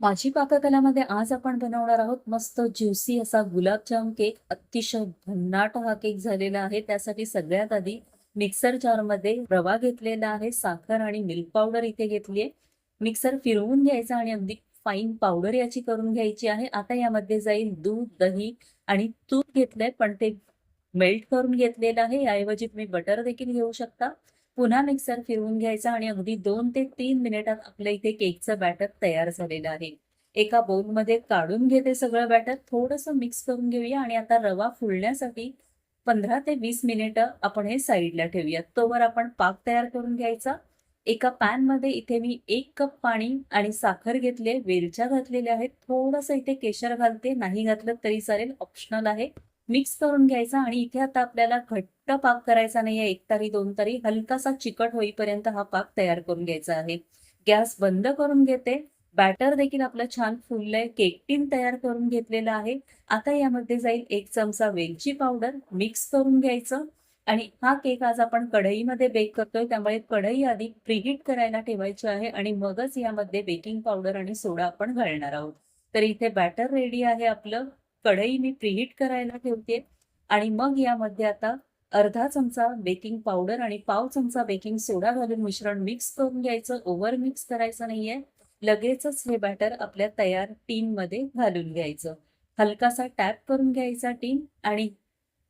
माझी पाककलामध्ये आज आपण बनवणार आहोत मस्त ज्युसी असा गुलाबजाम केक. अतिशय भन्नाट हा केक झालेला आहे. त्यासाठी सगळ्यात आधी मिक्सर जारमध्ये रवा घेतलेला आहे, साखर आणि मिल्क पावडर इथे घेतली आहे. मिक्सर फिरवून घ्यायचा आणि अगदी फाईन पावडर याची करून घ्यायची आहे. आता यामध्ये जाईल दूध, दही आणि तूप घेतलंय, पण ते मेल्ट करून घेतलेलं आहे. याऐवजी तुम्ही बटर देखील घेऊ शकता. पुन्हा मिक्सर फिरवून घ्यायचा आणि अगदी 2 ते 3 मिनिटात आपल्या इथे केकचं बॅटर तयार झालेलं आहे. एका बाउलमध्ये काढून घेते सगळं बॅटर, थोडंसं मिक्स करून घेऊया आणि आता रवा फुलण्यासाठी 15 ते 20 मिनिटं आपण हे साईडला ठेवूयात. तोवर आपण पाक तयार करून घ्यायचा. एका पॅनमध्ये इथे मी 1 कप पाणी आणि साखर घेतले, वेलच्या घातलेल्या आहेत. थोडंसं इथे केशर घालते, नाही घातलं तरी चालेल, ऑप्शनल आहे. मिक्स करून घ्यायचा आणि इथे आता आपल्याला घट्ट पाक करायचा नाहीये, 1 तारी 2 तारी, हलकासा चिकट होईपर्यंत हा पाक तयार करून घ्यायचा आहे. गॅस बंद करून घेते. बॅटर देखील आपलं छान फुललंय. केक टीन तयार करून घेतलेला आहे. आता यामध्ये जाईल 1 चमचा वेलची पावडर, मिक्स करून घ्यायचं. आणि हा केक आज आपण कढईमध्ये बेक करतोय, त्यामुळे कढई आधी प्रीहीट करायला ठेवायची आहे आणि मगच यामध्ये बेकिंग पावडर आणि सोडा आपण घालणार आहोत. तर इथे बॅटर रेडी आहे आपलं. कढई मी प्रीहीट करायला ठेवते आणि मग यामध्ये आता अर्धा चमचा बेकिंग पावडर आणि पाव चमचा बेकिंग सोडा घालून मिश्रण मिक्स करून घ्यायचं. ओव्हर मिक्स करायचं नाहीये. लगेचच हे बॅटर आपल्या तयार टीनमध्ये घालून घ्यायचं. हलकासा टॅप करून घ्यायचा टीन आणि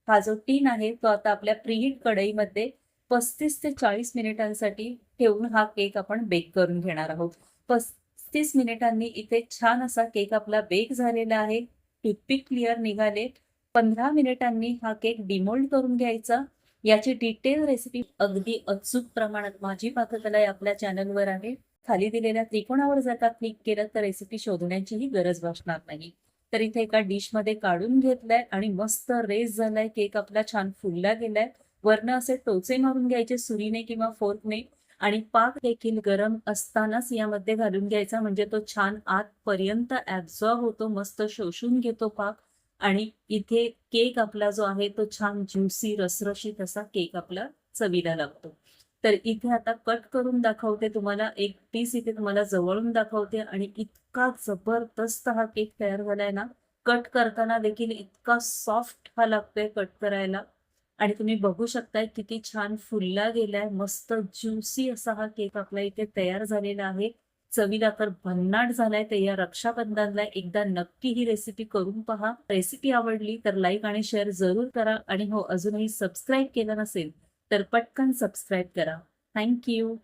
हा जो टीन आहे तो आता आपल्या प्रीहीट कढईमध्ये 35 ते 40 मिनिटांसाठी ठेवून हा केक आपण बेक करून घेणार आहोत. 35 मिनिटांनी इथे छान असा केक आपला बेक झालेला आहे. टूथपिक क्लिअर निघाले. 15 मिनिटांनी हा केक डिमोल्ड करून घ्यायचा. याची डिटेल रेसिपी अगदी अचूक प्रमाणात माझी पाककला या आपल्या चॅनलवर आहे. खाली दिलेल्या त्रिकोणावर जर का क्लिक केलं तर रेसिपी शोधण्याचीही गरज भासणार नाही. तर इथे एका डिशमध्ये काढून घेतलाय आणि मस्त रेस झालाय. केक आपला छान फुलला गेलाय. वरनं असे टोचे मारून घ्यायचे सुरीने किंवा फोर्कने आणि पाक देखील गरम असतानाच यामध्ये घालून घ्यायचा, म्हणजे तो छान आतपर्यंत ऍब्झॉर्ब होतो, मस्त शोषून घेतो पाक. आणि इथे केक आपला जो आहे तो छान ज्युसी रसरशीत असा केक आपला चवीला लागतो. तर इथे आता कट करून दाखवते तुम्हाला. एक पीस इथे तुम्हाला जवळून दाखवते आणि इतका जबरदस्त हा केक तयार झालाय ना, कट करताना देखील इतका सॉफ्ट हा लागतोय कट करायला. आणि तुम्ही बघू शकताय किती छान फुलला गेलाय. मस्त ज्युसी असा हा केक आपल्या इथे तयार झालेला आहे. चवीला तर भन्नाट झालाय. तर या रक्षाबंधनला एकदा नक्की ही रेसिपी करून पहा. रेसिपी आवडली तर लाईक आणि शेअर जरूर करा आणि हो, अजूनही सबस्क्राईब केलं नसेल तर पटकन सबस्क्राईब करा. Thank you.